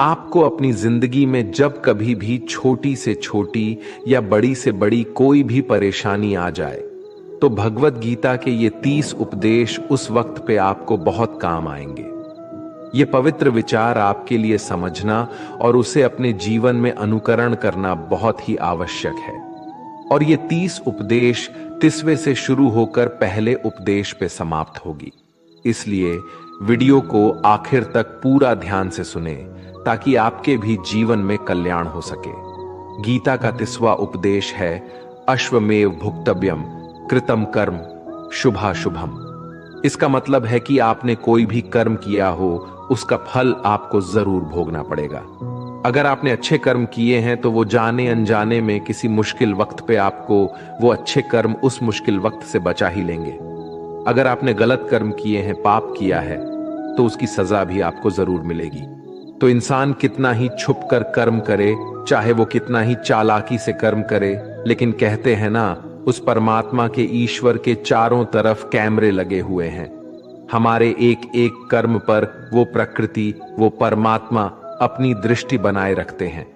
आपको अपनी जिंदगी में जब कभी भी छोटी से छोटी या बड़ी से बड़ी कोई भी परेशानी आ जाए तो भगवत गीता के ये 30 उपदेश उस वक्त पे आपको बहुत काम आएंगे। ये पवित्र विचार आपके लिए समझना और उसे अपने जीवन में अनुकरण करना बहुत ही आवश्यक है। और ये 30 उपदेश 30वें से शुरू होकर पहले उपदेश पे समाप्त होगी। इसलिए वीडियो को आखिर तक पूरा ध्यान से सुने ताकि आपके भी जीवन में कल्याण हो सके। गीता का 30वां उपदेश है अश्वमेव भुक्तव्यम कृतम कर्म शुभाशुभम। इसका मतलब है कि आपने कोई भी कर्म किया हो उसका फल आपको जरूर भोगना पड़ेगा। अगर आपने अच्छे कर्म किए हैं तो वो जाने अनजाने में किसी मुश्किल वक्त पे आपको वो अच्छे कर्म उस मुश्किल वक्त से बचा ही लेंगे। अगर आपने गलत कर्म किए हैं, पाप किया है, तो उसकी सजा भी आपको जरूर मिलेगी। तो इंसान कितना ही छुप कर कर्म करे, चाहे वो कितना ही चालाकी से कर्म करे, लेकिन कहते हैं ना, उस परमात्मा के ईश्वर के चारों तरफ कैमरे लगे हुए हैं। हमारे एक एक कर्म पर वो प्रकृति, वो परमात्मा अपनी दृष्टि बनाए रखते हैं।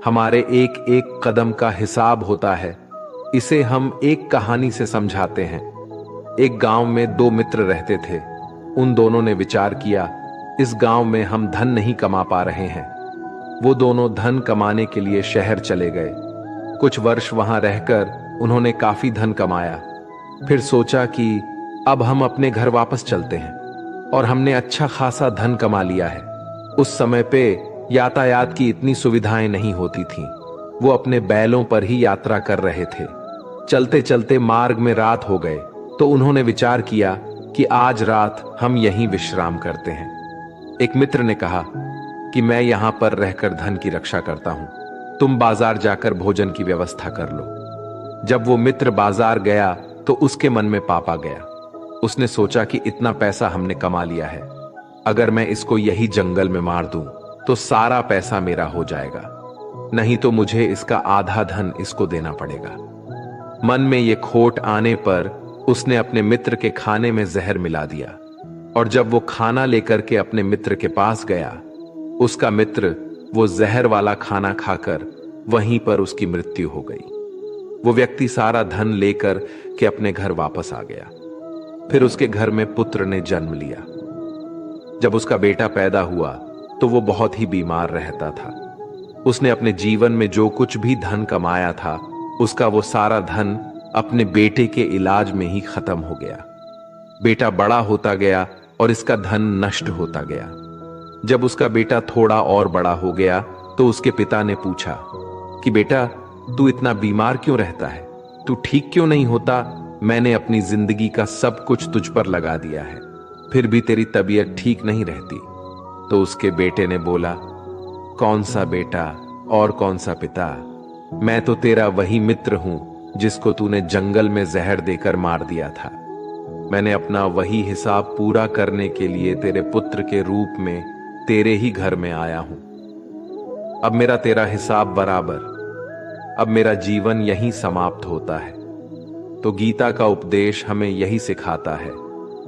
हमारे एक एक कदम का हिसाब होता है। इसे हम एक कहानी से समझाते हैं। एक गांव में 2 मित्र रहते थे। उन दोनों ने विचार किया, इस गांव में हम धन नहीं कमा पा रहे हैं। वो दोनों धन कमाने के लिए शहर चले गए। कुछ वर्ष वहां रहकर उन्होंने काफी धन कमाया। फिर सोचा कि अब हम अपने घर वापस चलते हैं, और हमने अच्छा खासा धन कमा लिया है। उस समय पे यातायात की इतनी सुविधाएं नहीं होती थीं। वो अपने बैलों पर ही यात्रा कर रहे थे। चलते चलते मार्ग में रात हो गए तो उन्होंने विचार किया कि आज रात हम यहीं विश्राम करते हैं। एक मित्र ने कहा कि मैं यहां पर रहकर धन की रक्षा करता हूं, तुम बाजार जाकर भोजन की व्यवस्था कर लो। जब वो मित्र बाजार गया तो उसके मन में पाप आ गया। उसने सोचा कि इतना पैसा हमने कमा लिया है, अगर मैं इसको यही जंगल में मार दूं तो सारा पैसा मेरा हो जाएगा, नहीं तो मुझे इसका आधा धन इसको देना पड़ेगा। मन में ये खोट आने पर उसने अपने मित्र के खाने में जहर मिला दिया, और जब वो खाना लेकर के अपने मित्र के पास गया, उसका मित्र वो जहर वाला खाना खाकर वहीं पर उसकी मृत्यु हो गई। वो व्यक्ति सारा धन लेकर के अपने घर वापस आ गया। फिर उसके घर में पुत्र ने जन्म लिया। जब उसका बेटा पैदा हुआ तो वो बहुत ही बीमार रहता था। उसने अपने जीवन में जो कुछ भी धन कमाया था उसका वो सारा धन अपने बेटे के इलाज में ही खत्म हो गया। बेटा बड़ा होता गया और इसका धन नष्ट होता गया। जब उसका बेटा थोड़ा और बड़ा हो गया तो उसके पिता ने पूछा कि बेटा, तू इतना बीमार क्यों रहता है? तू ठीक क्यों नहीं होता? मैंने अपनी जिंदगी का सब कुछ तुझ पर लगा दिया है, फिर भी तेरी तबीयत ठीक नहीं रहती। तो उसके बेटे ने बोला, कौन सा बेटा और कौन सा पिता? मैं तो तेरा वही मित्र हूं जिसको तूने जंगल में जहर देकर मार दिया था। मैंने अपना वही हिसाब पूरा करने के लिए तेरे पुत्र के रूप में तेरे ही घर में आया हूं। अब मेरा तेरा हिसाब बराबर। अब मेरा जीवन यहीं समाप्त होता है। तो गीता का उपदेश हमें यही सिखाता है,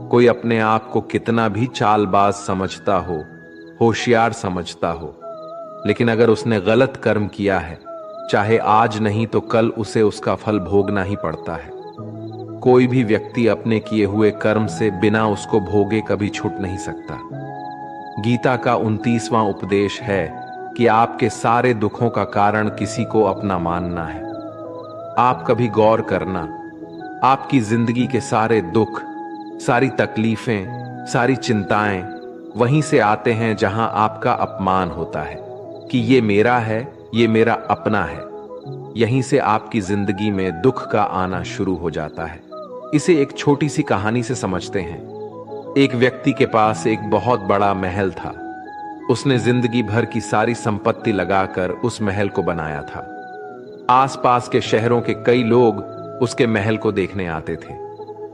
कोई अपने आप को कितना भी चालबाज समझता हो, होशियार समझता हो, लेकिन अगर उसने गलत कर्म किया है, चाहे आज नहीं तो कल उसे उसका फल भोगना ही पड़ता है। कोई भी व्यक्ति अपने किए हुए कर्म से बिना उसको भोगे कभी छूट नहीं सकता। गीता का 29वां उपदेश है कि आपके सारे दुखों का कारण किसी को अपना मानना है। आप कभी गौर करना, आपकी जिंदगी के सारे दुख, सारी तकलीफें, सारी चिंताएं वहीं से आते हैं जहां आपका अपमान होता है कि ये मेरा है, ये मेरा अपना है। यहीं से आपकी जिंदगी में दुख का आना शुरू हो जाता है। इसे एक छोटी सी कहानी से समझते हैं। एक व्यक्ति के पास एक बहुत बड़ा महल था। उसने जिंदगी भर की सारी संपत्ति लगाकर उस महल को बनाया था। आसपास के शहरों के कई लोग उसके महल को देखने आते थे।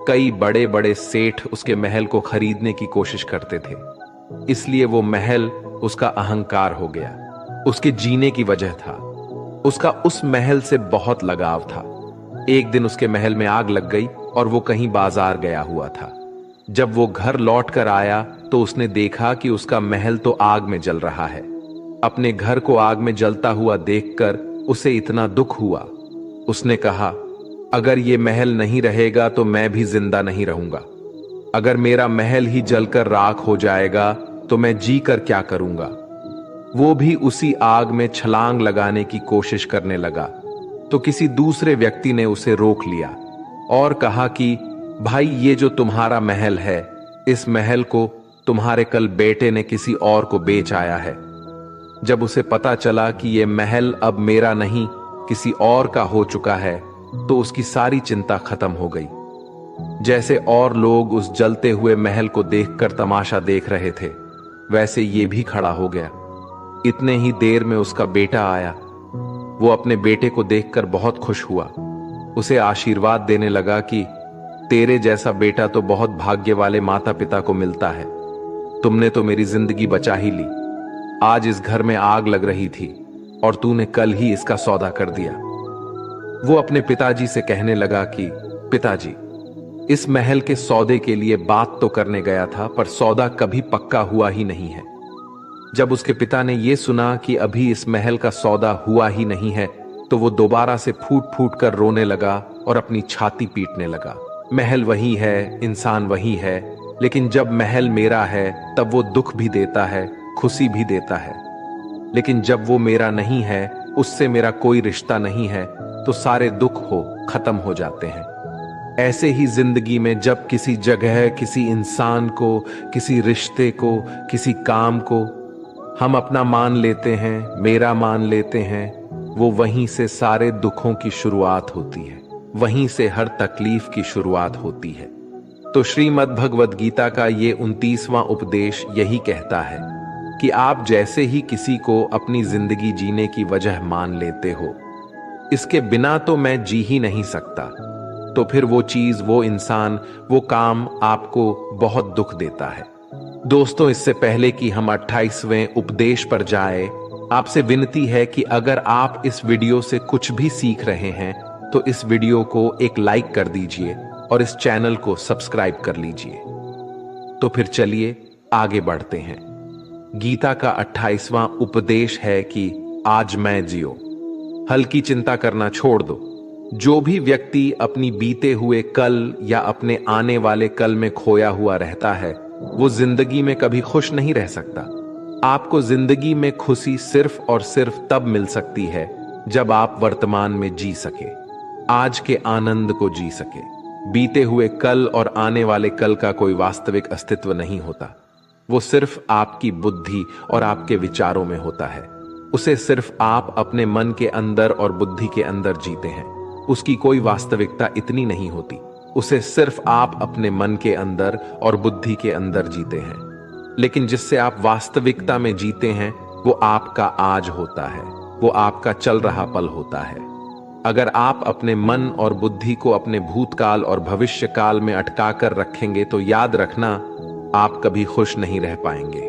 कई बड़े बड़े सेठ उसके महल को खरीदने की कोशिश करते थे। इसलिए वो महल उसका अहंकार हो गया, उसके जीने की वजह था। उसका उस महल से बहुत लगाव था। एक दिन उसके महल में आग लग गई और वो कहीं बाजार गया हुआ था। जब वो घर लौट कर आया तो उसने देखा कि उसका महल तो आग में जल रहा है। अपने घर को आग में जलता हुआ देखकर उसे इतना दुख हुआ। उसने कहा, अगर ये महल नहीं रहेगा तो मैं भी जिंदा नहीं रहूंगा। अगर मेरा महल ही जलकर राख हो जाएगा तो मैं जी कर क्या करूंगा। वो भी उसी आग में छलांग लगाने की कोशिश करने लगा तो किसी दूसरे व्यक्ति ने उसे रोक लिया और कहा कि भाई, ये जो तुम्हारा महल है, इस महल को तुम्हारे कल बेटे ने किसी और को बेच आया है। जब उसे पता चला कि ये महल अब मेरा नहीं किसी और का हो चुका है तो उसकी सारी चिंता खत्म हो गई। जैसे और लोग उस जलते हुए महल को देखकर तमाशा देख रहे थे, वैसे ये भी खड़ा हो गया। इतने ही देर में उसका बेटा आया। वो अपने बेटे को देखकर बहुत खुश हुआ। उसे आशीर्वाद देने लगा कि तेरे जैसा बेटा तो बहुत भाग्य वाले माता पिता को मिलता है। तुमने तो मेरी जिंदगी बचा ही ली। आज इस घर में आग लग रही थी और तूने कल ही इसका सौदा कर दिया। वो अपने पिताजी से कहने लगा कि पिताजी, इस महल के सौदे के लिए बात तो करने गया था, पर सौदा कभी पक्का हुआ ही नहीं है। जब उसके पिता ने यह सुना कि अभी इस महल का सौदा हुआ ही नहीं है तो वो दोबारा से फूट फूट कर रोने लगा और अपनी छाती पीटने लगा। महल वही है, इंसान वही है, लेकिन जब महल मेरा है तब वो दुख भी देता है, खुशी भी देता है। लेकिन जब वो मेरा नहीं है, उससे मेरा कोई रिश्ता नहीं है, तो सारे दुख खत्म हो जाते हैं। ऐसे ही जिंदगी में जब किसी जगह, किसी इंसान को, किसी रिश्ते को, किसी काम को हम अपना मान लेते हैं, मेरा मान लेते हैं, वो वहीं से सारे दुखों की शुरुआत होती है, वहीं से हर तकलीफ की शुरुआत होती है। तो श्रीमद् भगवद गीता का ये 29वां उपदेश यही कहता है कि आप जैसे ही किसी को अपनी जिंदगी जीने की वजह मान लेते हो, इसके बिना तो मैं जी ही नहीं सकता, तो फिर वो चीज, वो इंसान, वो काम आपको बहुत दुख देता है। दोस्तों, इससे पहले कि हम 28वें उपदेश पर जाए, आपसे विनती है कि अगर आप इस वीडियो से कुछ भी सीख रहे हैं तो इस वीडियो को एक लाइक कर दीजिए और इस चैनल को सब्सक्राइब कर लीजिए। तो फिर चलिए आगे बढ़ते हैं। गीता का 28वां उपदेश है कि आज मैं जियो। हल्की चिंता करना छोड़ दो। जो भी व्यक्ति अपनी बीते हुए कल या अपने आने वाले कल में खोया हुआ रहता है, वो जिंदगी में कभी खुश नहीं रह सकता। आपको जिंदगी में खुशी सिर्फ और सिर्फ तब मिल सकती है जब आप वर्तमान में जी सके, आज के आनंद को जी सके। बीते हुए कल और आने वाले कल का कोई वास्तविक अस्तित्व नहीं होता। वो सिर्फ आपकी बुद्धि और आपके विचारों में होता है। उसे सिर्फ आप अपने मन के अंदर और बुद्धि के अंदर जीते हैं। उसकी कोई वास्तविकता इतनी नहीं होती। उसे सिर्फ आप अपने मन के अंदर और बुद्धि के अंदर जीते हैं। लेकिन जिससे आप वास्तविकता में जीते हैं, वो आपका आज होता है, वो आपका चल रहा पल होता है। अगर आप अपने मन और बुद्धि को अपने भूतकाल और भविष्य काल में अटका कर रखेंगे तो याद रखना, आप कभी खुश नहीं रह पाएंगे।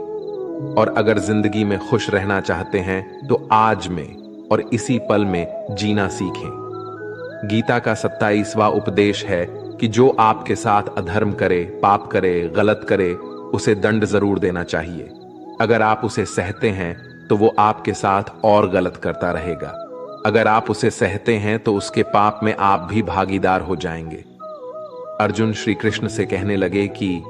और अगर जिंदगी में खुश रहना चाहते हैं तो आज में और इसी पल में जीना सीखें। गीता का 27वां उपदेश है कि जो आपके साथ अधर्म करे, पाप करे, गलत करे, उसे दंड जरूर देना चाहिए। अगर आप उसे सहते हैं तो वो आपके साथ और गलत करता रहेगा। अगर आप उसे सहते हैं तो उसके पाप में आप भी भागीदार हो जाएंगे। अर्जुन श्री कृष्ण से कहने लगे कि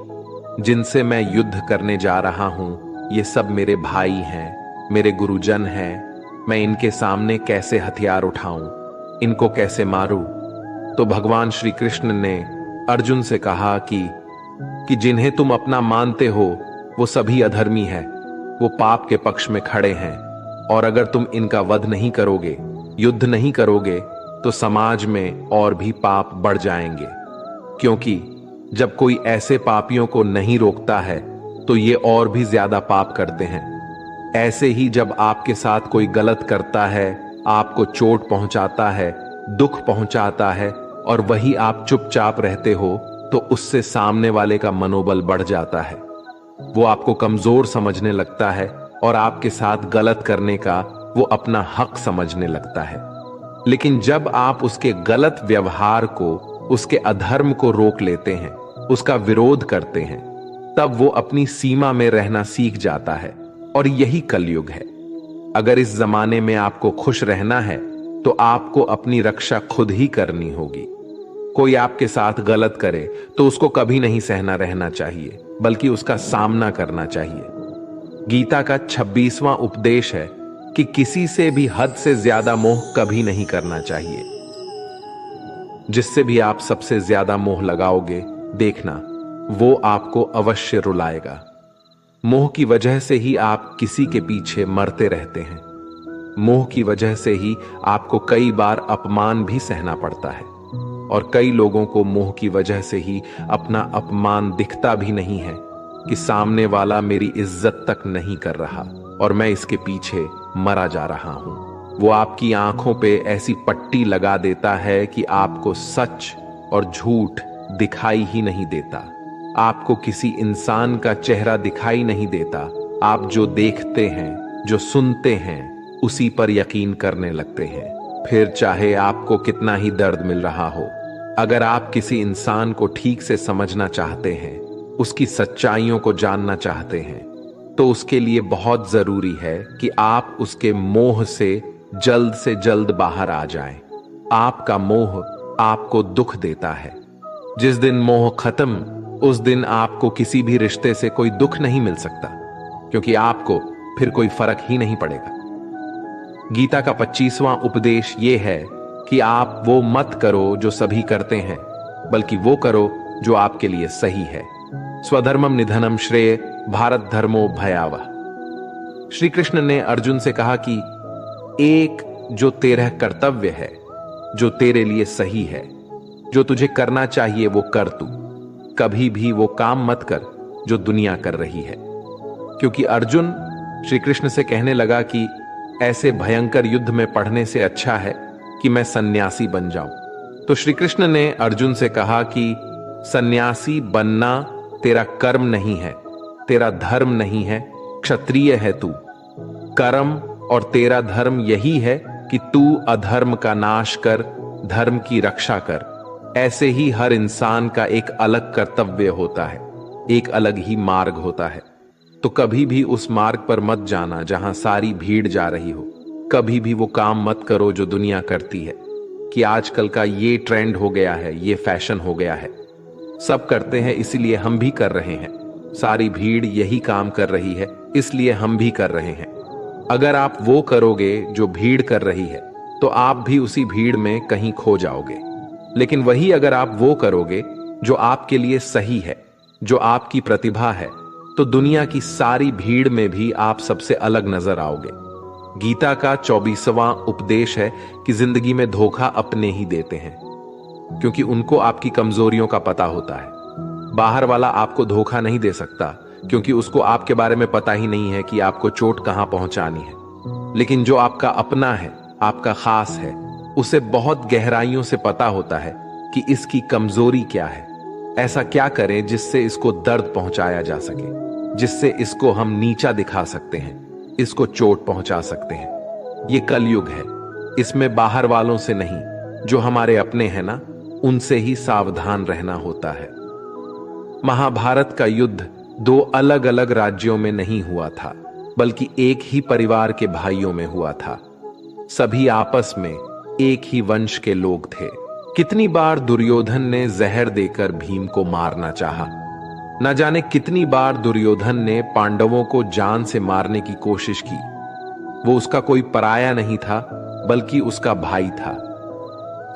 जिनसे मैं युद्ध करने जा रहा हूं, ये सब मेरे भाई हैं, मेरे गुरुजन हैं। मैं इनके सामने कैसे हथियार उठाऊं, इनको कैसे मारूं? तो भगवान श्री कृष्ण ने अर्जुन से कहा कि जिन्हें तुम अपना मानते हो वो सभी अधर्मी हैं, वो पाप के पक्ष में खड़े हैं, और अगर तुम इनका वध नहीं करोगे, युद्ध नहीं करोगे, तो समाज में और भी पाप बढ़ जाएंगे। क्योंकि जब कोई ऐसे पापियों को नहीं रोकता है तो ये और भी ज्यादा पाप करते हैं। ऐसे ही जब आपके साथ कोई गलत करता है, आपको चोट पहुंचाता है, दुख पहुंचाता है, और वही आप चुपचाप रहते हो, तो उससे सामने वाले का मनोबल बढ़ जाता है। वो आपको कमजोर समझने लगता है और आपके साथ गलत करने का वो अपना हक समझने लगता है। लेकिन जब आप उसके गलत व्यवहार को, उसके अधर्म को रोक लेते हैं, उसका विरोध करते हैं, तब वो अपनी सीमा में रहना सीख जाता है। और यही कलयुग है। अगर इस जमाने में आपको खुश रहना है तो आपको अपनी रक्षा खुद ही करनी होगी। कोई आपके साथ गलत करे तो उसको कभी नहीं सहना रहना चाहिए, बल्कि उसका सामना करना चाहिए। गीता का 26वां उपदेश है कि किसी से भी हद से ज्यादा मोह कभी नहीं करना चाहिए। जिससे भी आप सबसे ज्यादा मोह लगाओगे, देखना वो आपको अवश्य रुलाएगा। मोह की वजह से ही आप किसी के पीछे मरते रहते हैं। मोह की वजह से ही आपको कई बार अपमान भी सहना पड़ता है, और कई लोगों को मोह की वजह से ही अपना अपमान दिखता भी नहीं है कि सामने वाला मेरी इज्जत तक नहीं कर रहा और मैं इसके पीछे मरा जा रहा हूं। वो आपकी आंखों पे ऐसी पट्टी लगा देता है कि आपको सच और झूठ दिखाई ही नहीं देता। आपको किसी इंसान का चेहरा दिखाई नहीं देता। आप जो देखते हैं, जो सुनते हैं, उसी पर यकीन करने लगते हैं, फिर चाहे आपको कितना ही दर्द मिल रहा हो। अगर आप किसी इंसान को ठीक से समझना चाहते हैं, उसकी सच्चाइयों को जानना चाहते हैं, तो उसके लिए बहुत जरूरी है कि आप उसके मोह से जल्द बाहर आ जाएं। आपका मोह आपको दुख देता है। जिस दिन मोह खत्म, उस दिन आपको किसी भी रिश्ते से कोई दुख नहीं मिल सकता, क्योंकि आपको फिर कोई फर्क ही नहीं पड़ेगा। गीता का 25वां उपदेश यह है कि आप वो मत करो जो सभी करते हैं, बल्कि वो करो जो आपके लिए सही है। स्वधर्मम निधनम श्रेय भारत धर्मो भयावह। श्री कृष्ण ने अर्जुन से कहा कि एक जो तेरा कर्तव्य है, जो तेरे लिए सही है, जो तुझे करना चाहिए वो कर तू। कभी भी वो काम मत कर जो दुनिया कर रही है। क्योंकि अर्जुन श्री कृष्ण से कहने लगा कि ऐसे भयंकर युद्ध में पढ़ने से अच्छा है कि मैं सन्यासी बन जाऊं। तो श्री कृष्ण ने अर्जुन से कहा कि सन्यासी बनना तेरा कर्म नहीं है, तेरा धर्म नहीं है, क्षत्रिय है तू। कर्म और तेरा धर्म यही है कि तू अधर्म का नाश कर, धर्म की रक्षा कर। ऐसे ही हर इंसान का एक अलग कर्तव्य होता है, एक अलग ही मार्ग होता है। तो कभी भी उस मार्ग पर मत जाना जहां सारी भीड़ जा रही हो। कभी भी वो काम मत करो जो दुनिया करती है, कि आजकल का ये ट्रेंड हो गया है, ये फैशन हो गया है, सब करते हैं इसलिए हम भी कर रहे हैं। सारी भीड़ यही काम कर रही है इसलिए हम भी कर रहे हैं। अगर आप वो करोगे जो भीड़ कर रही है, तो आप भी उसी भीड़ में कहीं खो जाओगे। लेकिन वही अगर आप वो करोगे जो आपके लिए सही है, जो आपकी प्रतिभा है, तो दुनिया की सारी भीड़ में भी आप सबसे अलग नजर आओगे। गीता का 24वां उपदेश है कि जिंदगी में धोखा अपने ही देते हैं, क्योंकि उनको आपकी कमजोरियों का पता होता है। बाहर वाला आपको धोखा नहीं दे सकता, क्योंकि उसको आपके बारे में पता ही नहीं है कि आपको चोट कहां पहुंचानी है। लेकिन जो आपका अपना है, आपका खास है, उसे बहुत गहराइयों से पता होता है कि इसकी कमजोरी क्या है। ऐसा क्या करें जिससे इसको दर्द पहुंचाया जा सके, जिससे इसको हम नीचा दिखा सकते हैं, इसको चोट पहुंचा सकते हैं। ये कलयुग है, इसमें बाहर वालों से नहीं, जो हमारे अपने हैं ना, उनसे ही सावधान रहना होता है। महाभारत का युद्ध दो अलग अलग राज्यों में नहीं हुआ था, बल्कि एक ही परिवार के भाइयों में हुआ था। सभी आपस में एक ही वंश के लोग थे। कितनी बार दुर्योधन ने जहर देकर भीम को मारना चाहा। न जाने कितनी बार दुर्योधन ने पांडवों को जान से मारने की कोशिश की। वो उसका कोई पराया नहीं था, बल्कि उसका भाई था।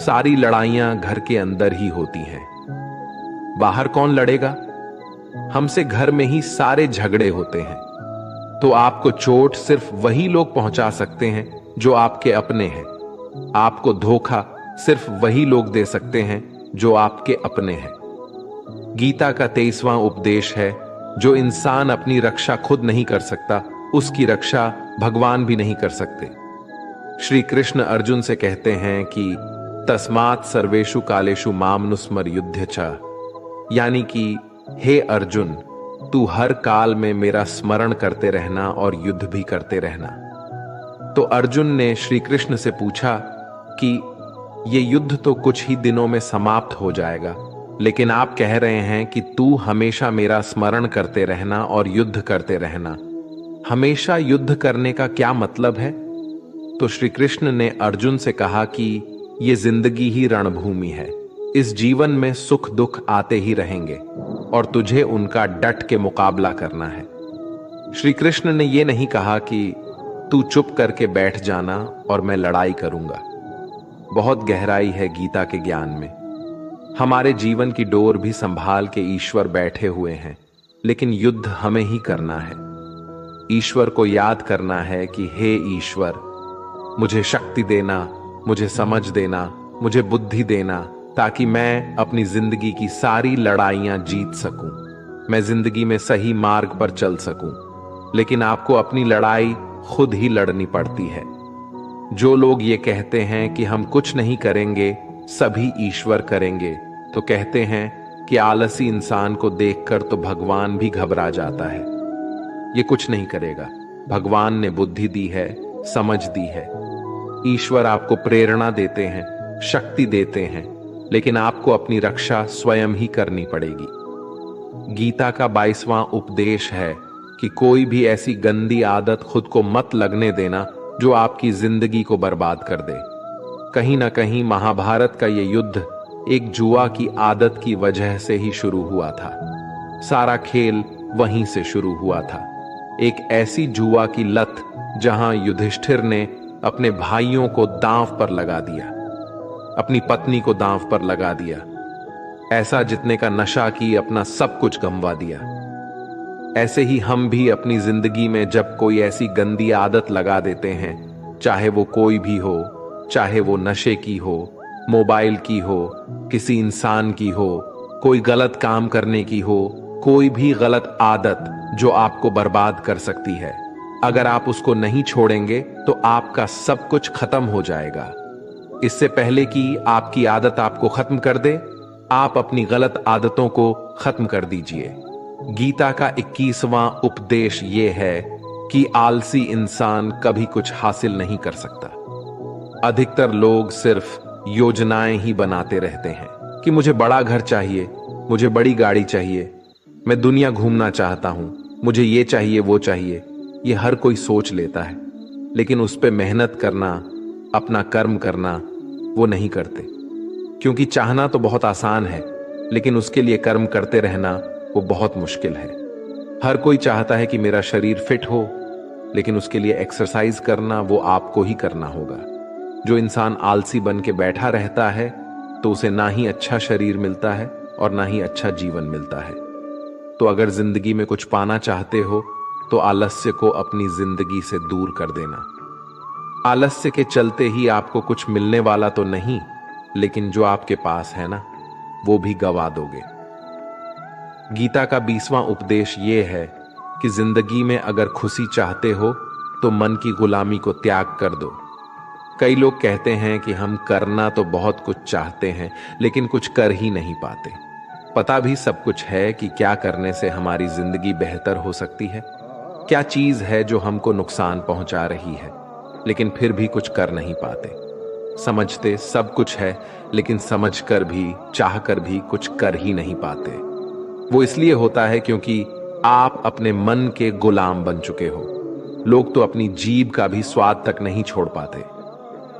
सारी लड़ाइयां घर के अंदर ही होती हैं, बाहर कौन लड़ेगा? हमसे घर में ही सारे झगड़े होते हैं। तो आपको चोट सिर्फ वही लोग पहुंचा सकते हैं जो आपके अपने हैं। आपको धोखा सिर्फ वही लोग दे सकते हैं जो आपके अपने हैं। गीता का 23वां उपदेश है, जो इंसान अपनी रक्षा खुद नहीं कर सकता, उसकी रक्षा भगवान भी नहीं कर सकते। श्री कृष्ण अर्जुन से कहते हैं कि तस्मात् सर्वेषु कालेषु माम नुस्मर युध्य च, यानी कि हे अर्जुन, तू हर काल में मेरा स्मरण करते रहना और युद्ध भी करते रहना। तो अर्जुन ने श्री कृष्ण से पूछा कि ये युद्ध तो कुछ ही दिनों में समाप्त हो जाएगा, लेकिन आप कह रहे हैं कि तू हमेशा मेरा स्मरण करते रहना और युद्ध करते रहना। हमेशा युद्ध करने का क्या मतलब है? तो श्री कृष्ण ने अर्जुन से कहा कि ये जिंदगी ही रणभूमि है। इस जीवन में सुख दुख आते ही रहेंगे और तुझे उनका डट के मुकाबला करना है। श्री कृष्ण ने यह नहीं कहा कि तू चुप करके बैठ जाना और मैं लड़ाई करूंगा। बहुत गहराई है गीता के ज्ञान में। हमारे जीवन की डोर भी संभाल के ईश्वर बैठे हुए हैं, लेकिन युद्ध हमें ही करना है। ईश्वर को याद करना है कि हे ईश्वर, मुझे शक्ति देना, मुझे समझ देना, मुझे बुद्धि देना, ताकि मैं अपनी जिंदगी की सारी लड़ाइयां जीत सकूं, मैं जिंदगी में सही मार्ग पर चल सकूं। लेकिन आपको अपनी लड़ाई खुद ही लड़नी पड़ती है। जो लोग ये कहते हैं कि हम कुछ नहीं करेंगे, सभी ईश्वर करेंगे, तो कहते हैं कि आलसी इंसान को देखकर तो भगवान भी घबरा जाता है। ये कुछ नहीं करेगा। भगवान ने बुद्धि दी है, समझ दी है। ईश्वर आपको प्रेरणा देते हैं, शक्ति देते हैं, लेकिन आपको अपनी रक्षा स्वयं ही करनी पड़ेगी। गीता का 22वां उपदेश है कि कोई भी ऐसी गंदी आदत खुद को मत लगने देना जो आपकी जिंदगी को बर्बाद कर दे। कहीं ना कहीं महाभारत का ये युद्ध एक जुआ की आदत की वजह से ही शुरू हुआ था। सारा खेल वहीं से शुरू हुआ था। एक ऐसी जुआ की लत जहां युधिष्ठिर ने अपने भाइयों को दांव पर लगा दिया, अपनी पत्नी को दांव पर लगा दिया, ऐसा जितने का नशा की अपना सब कुछ गंवा दिया। ऐसे ही हम भी अपनी जिंदगी में जब कोई ऐसी गंदी आदत लगा देते हैं, चाहे वो कोई भी हो, चाहे वो नशे की हो, मोबाइल की हो, किसी इंसान की हो, कोई गलत काम करने की हो, कोई भी गलत आदत जो आपको बर्बाद कर सकती है, अगर आप उसको नहीं छोड़ेंगे तो आपका सब कुछ खत्म हो जाएगा। इससे पहले कि आपकी आदत आपको खत्म कर दे, आप अपनी गलत आदतों को खत्म कर दीजिए। गीता का 21वां उपदेश यह है कि आलसी इंसान कभी कुछ हासिल नहीं कर सकता। अधिकतर लोग सिर्फ योजनाएं ही बनाते रहते हैं कि मुझे बड़ा घर चाहिए, मुझे बड़ी गाड़ी चाहिए, मैं दुनिया घूमना चाहता हूं, मुझे ये चाहिए वो चाहिए। ये हर कोई सोच लेता है, लेकिन उस पे मेहनत करना, अपना कर्म करना वो नहीं करते। क्योंकि चाहना तो बहुत आसान है, लेकिन उसके लिए कर्म करते रहना वो बहुत मुश्किल है। हर कोई चाहता है कि मेरा शरीर फिट हो, लेकिन उसके लिए एक्सरसाइज करना वो आपको ही करना होगा। जो इंसान आलसी बन के बैठा रहता है तो उसे ना ही अच्छा शरीर मिलता है और ना ही अच्छा जीवन मिलता है। तो अगर जिंदगी में कुछ पाना चाहते हो तो आलस्य को अपनी जिंदगी से दूर कर देना। आलस्य के चलते ही आपको कुछ मिलने वाला तो नहीं, लेकिन जो आपके पास है ना, वो भी गवा दोगे। गीता का 20वां उपदेश ये है कि जिंदगी में अगर खुशी चाहते हो तो मन की गुलामी को त्याग कर दो। कई लोग कहते हैं कि हम करना तो बहुत कुछ चाहते हैं, लेकिन कुछ कर ही नहीं पाते। पता भी सब कुछ है कि क्या करने से हमारी जिंदगी बेहतर हो सकती है, क्या चीज है जो हमको नुकसान पहुंचा रही है, लेकिन फिर भी कुछ कर नहीं पाते। समझते सब कुछ है, लेकिन समझकर भी, चाहकर भी कुछ कर ही नहीं पाते। वो इसलिए होता है क्योंकि आप अपने मन के गुलाम बन चुके हो। लोग तो अपनी जीभ का भी स्वाद तक नहीं छोड़ पाते।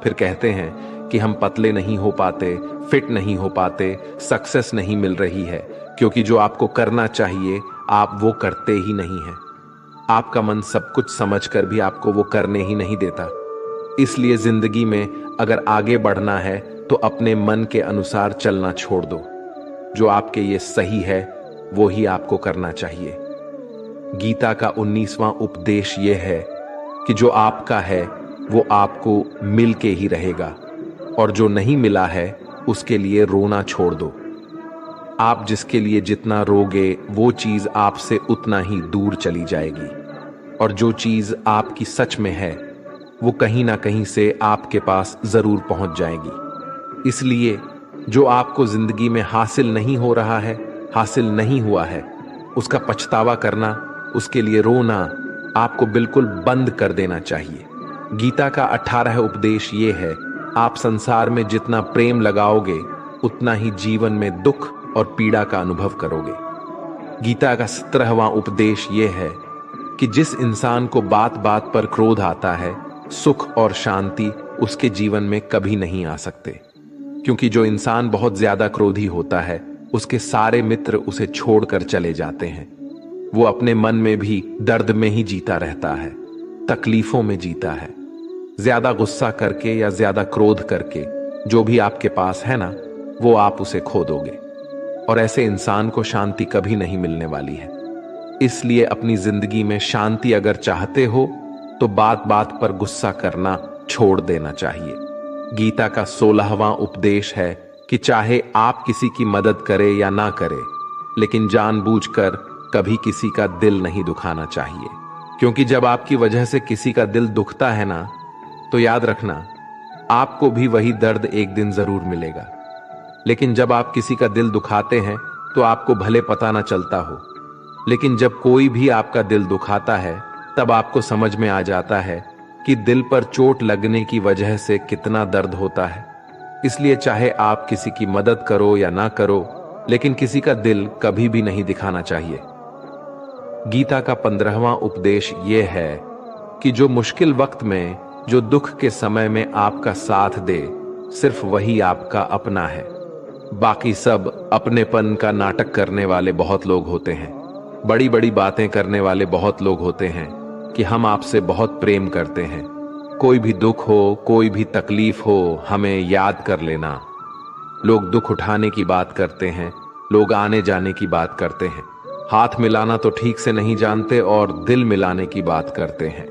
फिर कहते हैं कि हम पतले नहीं हो पाते, फिट नहीं हो पाते, सक्सेस नहीं मिल रही है, क्योंकि जो आपको करना चाहिए आप वो करते ही नहीं हैं। आपका मन सब कुछ समझकर भी आपको वो करने ही नहीं देता। इसलिए जिंदगी में अगर आगे बढ़ना है तो अपने मन के अनुसार चलना छोड़ दो। जो आपके लिए सही है वो ही आपको करना चाहिए। गीता का 19वां उपदेश यह है कि जो आपका है वो आपको मिल के ही रहेगा, और जो नहीं मिला है उसके लिए रोना छोड़ दो। आप जिसके लिए जितना रोगे वो चीज आपसे उतना ही दूर चली जाएगी, और जो चीज आपकी सच में है वो कहीं ना कहीं से आपके पास जरूर पहुंच जाएगी। इसलिए जो आपको जिंदगी में हासिल नहीं हो रहा है, हासिल नहीं हुआ है, उसका पछतावा करना, उसके लिए रोना आपको बिल्कुल बंद कर देना चाहिए। गीता का 18 उपदेश ये है, आप संसार में जितना प्रेम लगाओगे उतना ही जीवन में दुख और पीड़ा का अनुभव करोगे। गीता का 17वां उपदेश यह है कि जिस इंसान को बात बात पर क्रोध आता है, सुख और शांति उसके जीवन में कभी नहीं आ सकते। क्योंकि जो इंसान बहुत ज्यादा क्रोधी होता है, उसके सारे मित्र उसे छोड़कर चले जाते हैं। वो अपने मन में भी दर्द में ही जीता रहता है, तकलीफों में जीता है। ज्यादा गुस्सा करके या ज्यादा क्रोध करके जो भी आपके पास है ना, वो आप उसे खो दोगे। और ऐसे इंसान को शांति कभी नहीं मिलने वाली है। इसलिए अपनी जिंदगी में शांति अगर चाहते हो तो बात बात पर गुस्सा करना छोड़ देना चाहिए। गीता का 16वां उपदेश है कि चाहे आप किसी की मदद करें या ना करें, लेकिन जानबूझकर कभी किसी का दिल नहीं दुखाना चाहिए। क्योंकि जब आपकी वजह से किसी का दिल दुखता है ना, तो याद रखना आपको भी वही दर्द एक दिन जरूर मिलेगा। लेकिन जब आप किसी का दिल दुखाते हैं तो आपको भले पता ना चलता हो, लेकिन जब कोई भी आपका दिल दुखाता है तब आपको समझ में आ जाता है कि दिल पर चोट लगने की वजह से कितना दर्द होता है। इसलिए चाहे आप किसी की मदद करो या ना करो, लेकिन किसी का दिल कभी भी नहीं दिखाना चाहिए। गीता का 15वां उपदेश यह है कि जो मुश्किल वक्त में, जो दुख के समय में आपका साथ दे, सिर्फ वही आपका अपना है। बाकी सब अपनेपन का नाटक करने वाले बहुत लोग होते हैं। बड़ी बड़ी बातें करने वाले बहुत लोग होते हैं कि हम आपसे बहुत प्रेम करते हैं। कोई भी दुख हो, कोई भी तकलीफ हो, हमें याद कर लेना। लोग दुख उठाने की बात करते हैं, लोग आने जाने की बात करते हैं, हाथ मिलाना तो ठीक से नहीं जानते और दिल मिलाने की बात करते हैं।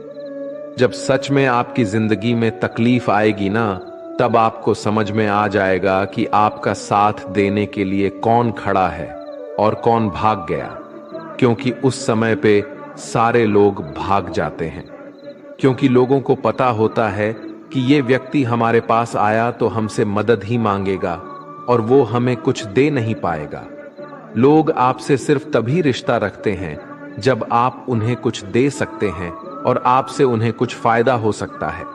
जब सच में आपकी जिंदगी में तकलीफ आएगी ना, तब आपको समझ में आ जाएगा कि आपका साथ देने के लिए कौन खड़ा है और कौन भाग गया। क्योंकि उस समय पे सारे लोग भाग जाते हैं, क्योंकि लोगों को पता होता है कि ये व्यक्ति हमारे पास आया तो हमसे मदद ही मांगेगा और वो हमें कुछ दे नहीं पाएगा। लोग आपसे सिर्फ तभी रिश्ता रखते हैं जब आप उन्हें कुछ दे सकते हैं और आपसे उन्हें कुछ फायदा हो सकता है।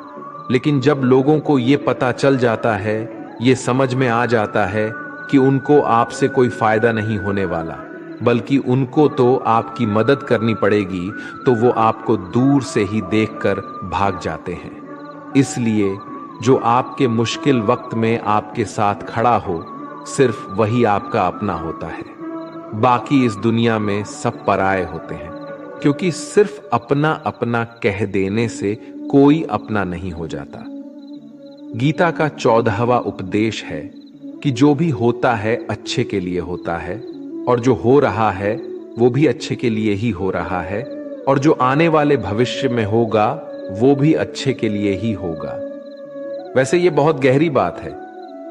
लेकिन जब लोगों को ये पता चल जाता है, ये समझ में आ जाता है कि उनको आपसे कोई फायदा नहीं होने वाला, बल्कि उनको तो आपकी मदद करनी पड़ेगी, तो वो आपको दूर से ही देखकर भाग जाते हैं। इसलिए जो आपके मुश्किल वक्त में आपके साथ खड़ा हो, सिर्फ वही आपका अपना होता है। बाकी इस दुनिया में सब पराये होते हैं, क्योंकि सिर्फ अपना अपना कह देने से कोई अपना नहीं हो जाता। गीता का 14वां उपदेश है कि जो भी होता है अच्छे के लिए होता है, और जो हो रहा है वो भी अच्छे के लिए ही हो रहा है, और जो आने वाले भविष्य में होगा वो भी अच्छे के लिए ही होगा। वैसे ये बहुत गहरी बात है।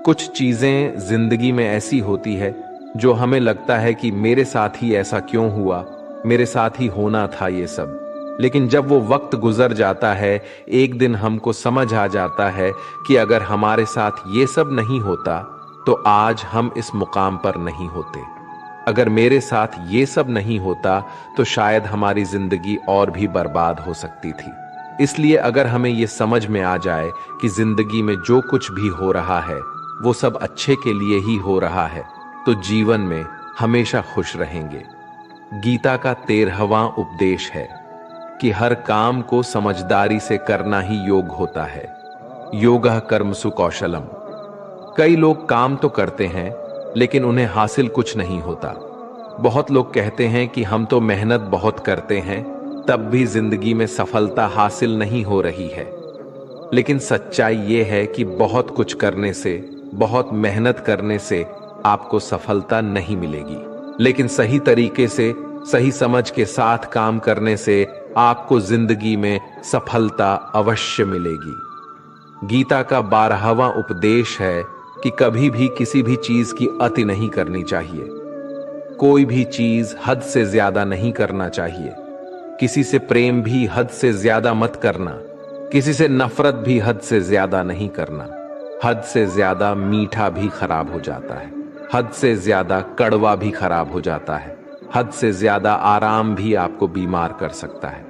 कुछ चीजें जिंदगी में ऐसी होती है जो हमें लगता है कि मेरे साथ ही ऐसा क्यों हुआ, मेरे साथ ही होना था ये सब। लेकिन जब वो वक्त गुजर जाता है, एक दिन हमको समझ आ जाता है कि अगर हमारे साथ ये सब नहीं होता तो आज हम इस मुकाम पर नहीं होते। अगर मेरे साथ ये सब नहीं होता तो शायद हमारी जिंदगी और भी बर्बाद हो सकती थी। इसलिए अगर हमें ये समझ में आ जाए कि जिंदगी में जो कुछ भी हो रहा है वो सब अच्छे के लिए ही हो रहा है, तो जीवन में हमेशा खुश रहेंगे। गीता का 13वां उपदेश है कि हर काम को समझदारी से करना ही योग होता है। योगः कर्मसु कौशलम। कई लोग काम तो करते हैं लेकिन उन्हें हासिल कुछ नहीं होता। बहुत लोग कहते हैं कि हम तो मेहनत बहुत करते हैं, तब भी जिंदगी में सफलता हासिल नहीं हो रही है। लेकिन सच्चाई यह है कि बहुत कुछ करने से, बहुत मेहनत करने से आपको सफलता नहीं मिलेगी, लेकिन सही तरीके से, सही समझ के साथ काम करने से आपको जिंदगी में सफलता अवश्य मिलेगी। गीता का 12वां उपदेश है कि कभी भी किसी भी चीज की अति नहीं करनी चाहिए। कोई भी चीज हद से ज्यादा नहीं करना चाहिए। किसी से प्रेम भी हद से ज्यादा मत करना, किसी से नफरत भी हद से ज्यादा नहीं करना। हद से ज्यादा मीठा भी खराब हो जाता है, हद से ज्यादा कड़वा भी खराब हो जाता है, हद से ज्यादा आराम भी आपको बीमार कर सकता है,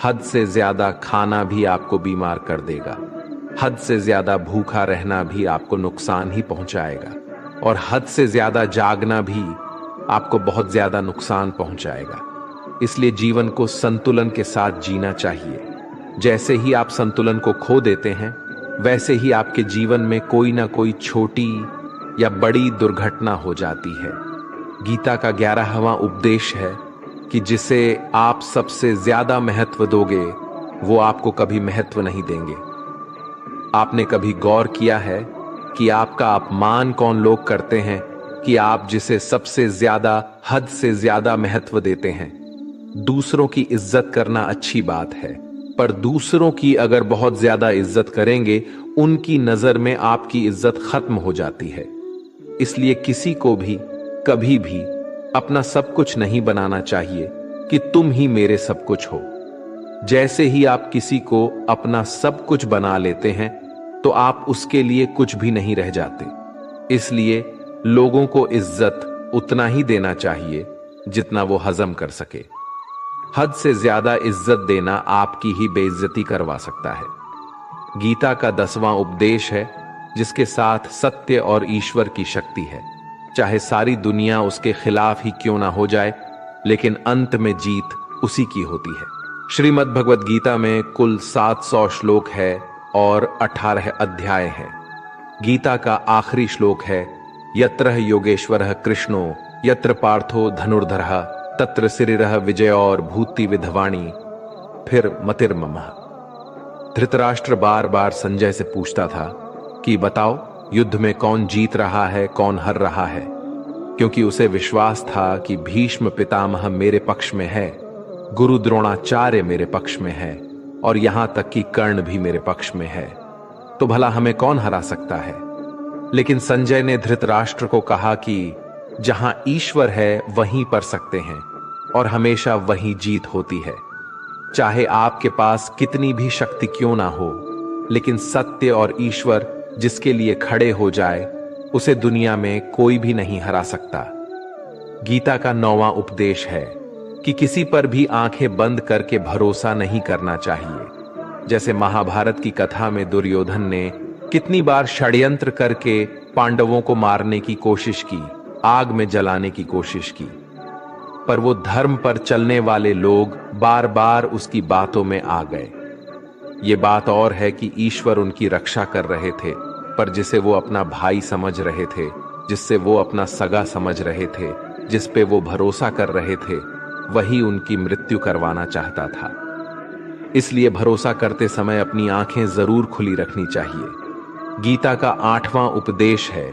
हद से ज्यादा खाना भी आपको बीमार कर देगा, हद से ज्यादा भूखा रहना भी आपको नुकसान ही पहुंचाएगा। और हद से ज्यादा जागना भी आपको बहुत ज्यादा नुकसान पहुंचाएगा। इसलिए जीवन को संतुलन के साथ जीना चाहिए। जैसे ही आप संतुलन को खो देते हैं, वैसे ही आपके जीवन में कोई ना कोई छोटी या बड़ी दुर्घटना हो जाती है। गीता का 11वां उपदेश है कि जिसे आप सबसे ज्यादा महत्व दोगे, वो आपको कभी महत्व नहीं देंगे। आपने कभी गौर किया है कि आपका अपमान कौन लोग करते हैं कि आप जिसे सबसे ज्यादा, हद से ज्यादा महत्व देते हैं? दूसरों की इज्जत करना अच्छी बात है, पर दूसरों की अगर बहुत ज्यादा इज्जत करेंगे, उनकी नजर में आपकी इज्जत खत्म हो जाती है। इसलिए किसी को भी कभी भी अपना सब कुछ नहीं बनाना चाहिए कि तुम ही मेरे सब कुछ हो। जैसे ही आप किसी को अपना सब कुछ बना लेते हैं, तो आप उसके लिए कुछ भी नहीं रह जाते। इसलिए लोगों को इज्जत उतना ही देना चाहिए जितना वो हजम कर सके। हद से ज्यादा इज्जत देना आपकी ही बेइज्जती करवा सकता है। गीता का 10वां उपदेश है जिसके साथ सत्य और ईश्वर की शक्ति है। चाहे सारी दुनिया उसके खिलाफ ही क्यों ना हो जाए, लेकिन अंत में जीत उसी की होती है। श्रीमद् भगवद गीता में कुल 700 श्लोक है और 18 अध्याय हैं। गीता का आखिरी श्लोक है, यत्र योगेश्वरः कृष्णो यत्र पार्थो धनुर्धरः तत्र सिरिरः विजय और भूति विधवाणी फिर मतिर्ममः। धृतराष्ट्र बार बार संजय से पूछता था कि बताओ, युद्ध में कौन जीत रहा है, कौन हार रहा है, क्योंकि उसे विश्वास था कि भीष्म पितामह मेरे पक्ष में है, गुरु द्रोणाचार्य मेरे पक्ष में है और यहां तक कि कर्ण भी मेरे पक्ष में है। तो भला हमें कौन हरा सकता है? लेकिन संजय ने धृतराष्ट्र को कहा कि जहां ईश्वर है वहीं पर सकते हैं और हमेशा वहीं जीत होती है। चाहे आपके पास कितनी भी शक्ति क्यों ना हो, लेकिन सत्य और ईश्वर जिसके लिए खड़े हो जाए, उसे दुनिया में कोई भी नहीं हरा सकता। गीता का 9वां उपदेश है कि किसी पर भी आंखें बंद करके भरोसा नहीं करना चाहिए। जैसे महाभारत की कथा में दुर्योधन ने कितनी बार षड्यंत्र करके पांडवों को मारने की कोशिश की, आग में जलाने की कोशिश की, पर वो धर्म पर चलने वाले लोग बार बार उसकी बातों में आ गए। ये बात और है कि ईश्वर उनकी रक्षा कर रहे थे, पर जिसे वो अपना भाई समझ रहे थे, जिससे वो अपना सगा समझ रहे थे, जिस पे वो भरोसा कर रहे थे, वही उनकी मृत्यु करवाना चाहता था। इसलिए भरोसा करते समय अपनी आंखें जरूर खुली रखनी चाहिए। गीता का 8वां उपदेश है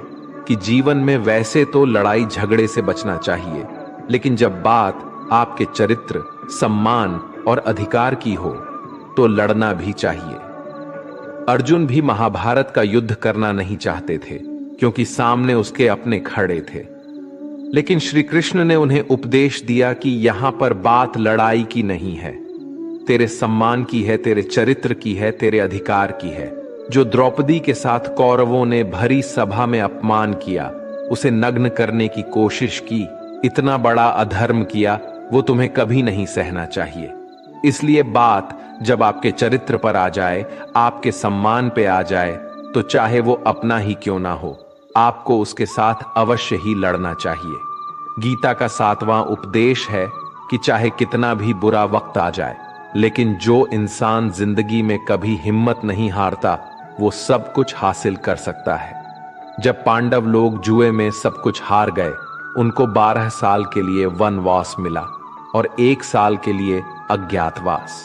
कि जीवन में वैसे तो लड़ाई झगड़े से बचना चाहिए, लेकिन जब बात आपके चरित्र, सम्मान और अधिकार की हो, तो लड़ना भी चाहिए। अर्जुन भी महाभारत का युद्ध करना नहीं चाहते थे, क्योंकि सामने उसके अपने खड़े थे। लेकिन श्री कृष्ण ने उन्हें उपदेश दिया कि यहां पर बात लड़ाई की नहीं है, तेरे सम्मान की है, तेरे चरित्र की है, तेरे अधिकार की है। जो द्रौपदी के साथ कौरवों ने भरी सभा में अपमान किया, उसे नग्न करने की कोशिश की, इतना बड़ा अधर्म किया, वो तुम्हें कभी नहीं सहना चाहिए। इसलिए बात जब आपके चरित्र पर आ जाए, आपके सम्मान पे आ जाए, तो चाहे वो अपना ही क्यों ना हो, आपको उसके साथ अवश्य ही लड़ना चाहिए। गीता का 7वां उपदेश है कि चाहे कितना भी बुरा वक्त आ जाए, लेकिन जो इंसान जिंदगी में कभी हिम्मत नहीं हारता, वो सब कुछ हासिल कर सकता है। जब पांडव लोग जुए में सब कुछ हार गए, उनको 12 साल के लिए वनवास मिला और 1 साल के लिए अज्ञातवास।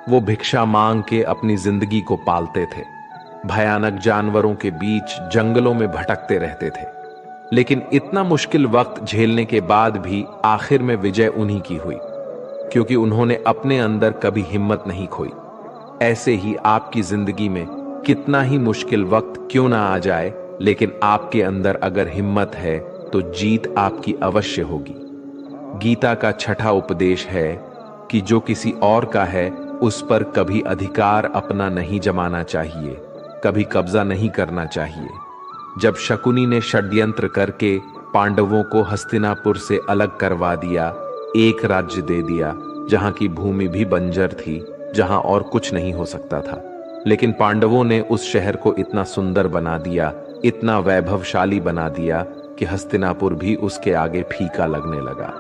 वो भिक्षा मांग के अपनी जिंदगी को पालते थे, भयानक जानवरों के बीच जंगलों में भटकते रहते थे। लेकिन इतना मुश्किल वक्त झेलने के बाद भी आखिर में विजय उन्हीं की हुई, क्योंकि उन्होंने अपने अंदर कभी हिम्मत नहीं खोई। ऐसे ही आपकी जिंदगी में कितना ही मुश्किल वक्त क्यों ना आ जाए, लेकिन आपके अंदर अगर हिम्मत है तो जीत आपकी अवश्य होगी। गीता का 6ठा उपदेश है कि जो किसी और का है, उस पर कभी अधिकार अपना नहीं जमाना चाहिए, कभी कब्जा नहीं करना चाहिए। जब शकुनी ने षड्यंत्र करके पांडवों को हस्तिनापुर से अलग करवा दिया, एक राज्य दे दिया जहां की भूमि भी बंजर थी, जहां और कुछ नहीं हो सकता था, लेकिन पांडवों ने उस शहर को इतना सुंदर बना दिया, इतना वैभवशाली बना दिया कि हस्तिनापुर भी उसके आगे फीका लगने लगा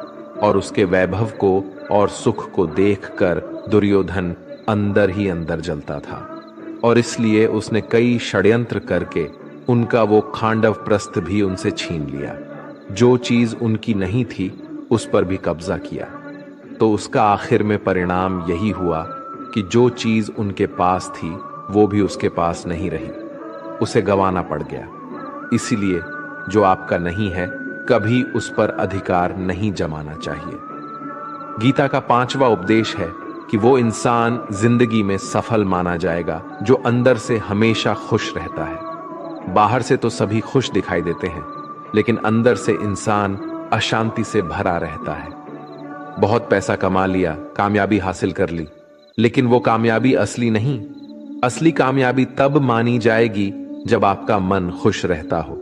और उसके वैभव को और सुख को देखकर दुर्योधन अंदर ही अंदर जलता था और इसलिए उसने कई षड्यंत्र करके उनका वो खांडव प्रस्थ भी उनसे छीन लिया। जो चीज उनकी नहीं थी उस पर भी कब्जा किया। तो उसका आखिर में परिणाम यही हुआ कि जो चीज उनके पास थी वो भी उसके पास नहीं रही, उसे गंवाना पड़ गया। इसीलिए जो आपका नहीं है कभी उस पर अधिकार नहीं जमाना चाहिए। गीता का 5वां उपदेश है कि वो इंसान जिंदगी में सफल माना जाएगा जो अंदर से हमेशा खुश रहता है। बाहर से तो सभी खुश दिखाई देते हैं, लेकिन अंदर से इंसान अशांति से भरा रहता है। बहुत पैसा कमा लिया, कामयाबी हासिल कर ली, लेकिन वो कामयाबी असली नहीं। असली कामयाबी तब मानी जाएगी जब आपका मन खुश रहता हो।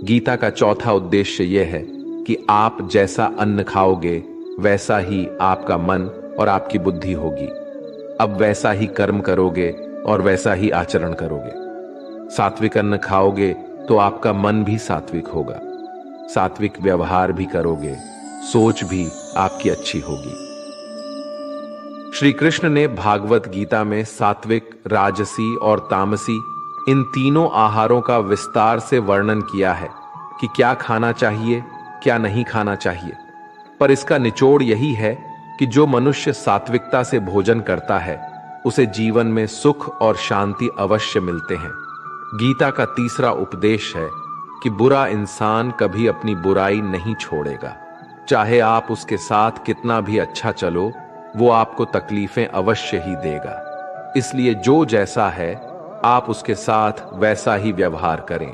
गीता का 4था उद्देश्य यह है कि आप जैसा अन्न खाओगे वैसा ही आपका मन और आपकी बुद्धि होगी। अब वैसा ही कर्म करोगे और वैसा ही आचरण करोगे। सात्विक अन्न खाओगे तो आपका मन भी सात्विक होगा, सात्विक व्यवहार भी करोगे, सोच भी आपकी अच्छी होगी। श्री कृष्ण ने भागवत गीता में सात्विक, राजसी और तामसी इन तीनों आहारों का विस्तार से वर्णन किया है कि क्या खाना चाहिए, क्या नहीं खाना चाहिए। पर इसका निचोड़ यही है कि जो मनुष्य सात्विकता से भोजन करता है उसे जीवन में सुख और शांति अवश्य मिलते हैं। गीता का 3रा उपदेश है कि बुरा इंसान कभी अपनी बुराई नहीं छोड़ेगा। चाहे आप उसके साथ कितना भी अच्छा चलो, वो आपको तकलीफें अवश्य ही देगा। इसलिए जो जैसा है आप उसके साथ वैसा ही व्यवहार करें।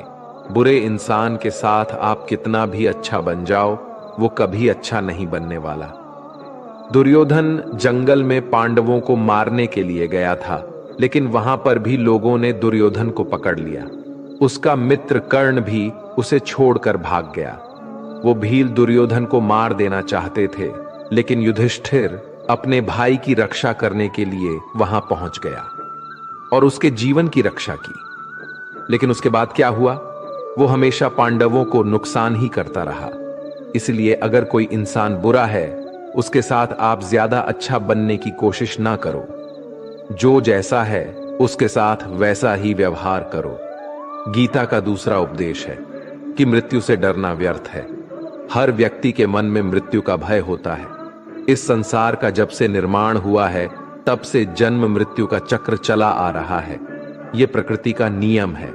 बुरे इंसान के साथ आप कितना भी अच्छा बन जाओ, वो कभी अच्छा नहीं बनने वाला। दुर्योधन जंगल में पांडवों को मारने के लिए गया था, लेकिन वहां पर भी लोगों ने दुर्योधन को पकड़ लिया। उसका मित्र कर्ण भी उसे छोड़कर भाग गया। वो भील दुर्योधन को मार देना चाहते थे, लेकिन युधिष्ठिर अपने भाई की रक्षा करने के लिए वहां पहुंच गया और उसके जीवन की रक्षा की। लेकिन उसके बाद क्या हुआ? वो हमेशा पांडवों को नुकसान ही करता रहा। इसलिए अगर कोई इंसान बुरा है, उसके साथ आप ज्यादा अच्छा बनने की कोशिश ना करो। जो जैसा है उसके साथ वैसा ही व्यवहार करो। गीता का 2रा उपदेश है कि मृत्यु से डरना व्यर्थ है। हर व्यक्ति के मन में मृत्यु का भय होता है। इस संसार का जब से निर्माण हुआ है तब से जन्म मृत्यु का चक्र चला आ रहा है। यह प्रकृति का नियम है।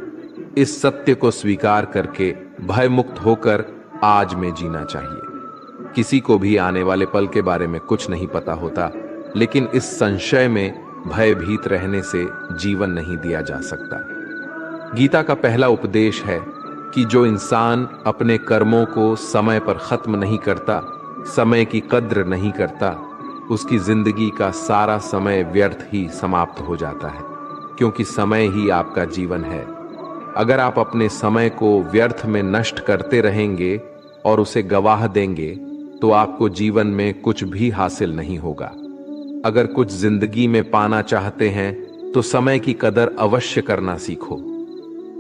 इस सत्य को स्वीकार करके भय मुक्त होकर आज में जीना चाहिए। किसी को भी आने वाले पल के बारे में कुछ नहीं पता होता, लेकिन इस संशय में भयभीत रहने से जीवन नहीं दिया जा सकता। गीता का पहला उपदेश है कि जो इंसान अपने कर्मों को समय पर खत्म नहीं करता, समय की कद्र नहीं करता, उसकी जिंदगी का सारा समय व्यर्थ ही समाप्त हो जाता है, क्योंकि समय ही आपका जीवन है। अगर आप अपने समय को व्यर्थ में नष्ट करते रहेंगे और उसे गवाह देंगे तो आपको जीवन में कुछ भी हासिल नहीं होगा। अगर कुछ जिंदगी में पाना चाहते हैं तो समय की कदर अवश्य करना सीखो।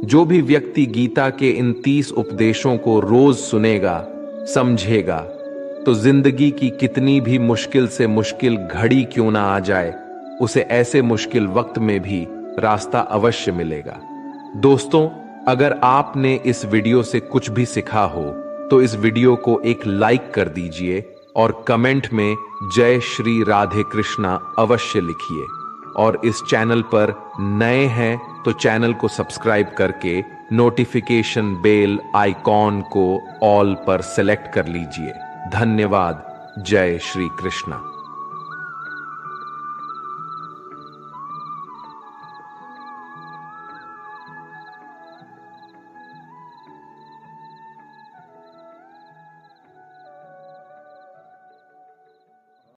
जो भी व्यक्ति गीता के इन 30 उपदेशों को रोज सुनेगा, समझेगा, तो जिंदगी की कितनी भी मुश्किल से मुश्किल घड़ी क्यों ना आ जाए, उसे ऐसे मुश्किल वक्त में भी रास्ता अवश्य मिलेगा। दोस्तों, अगर आपने इस वीडियो से कुछ भी सीखा हो तो इस वीडियो को एक लाइक कर दीजिए और कमेंट में जय श्री राधे कृष्णा अवश्य लिखिए। और इस चैनल पर नए हैं तो चैनल को सब्सक्राइब करके नोटिफिकेशन बेल आइकॉन को ऑल पर सेलेक्ट कर लीजिए। धन्यवाद। जय श्री कृष्णा।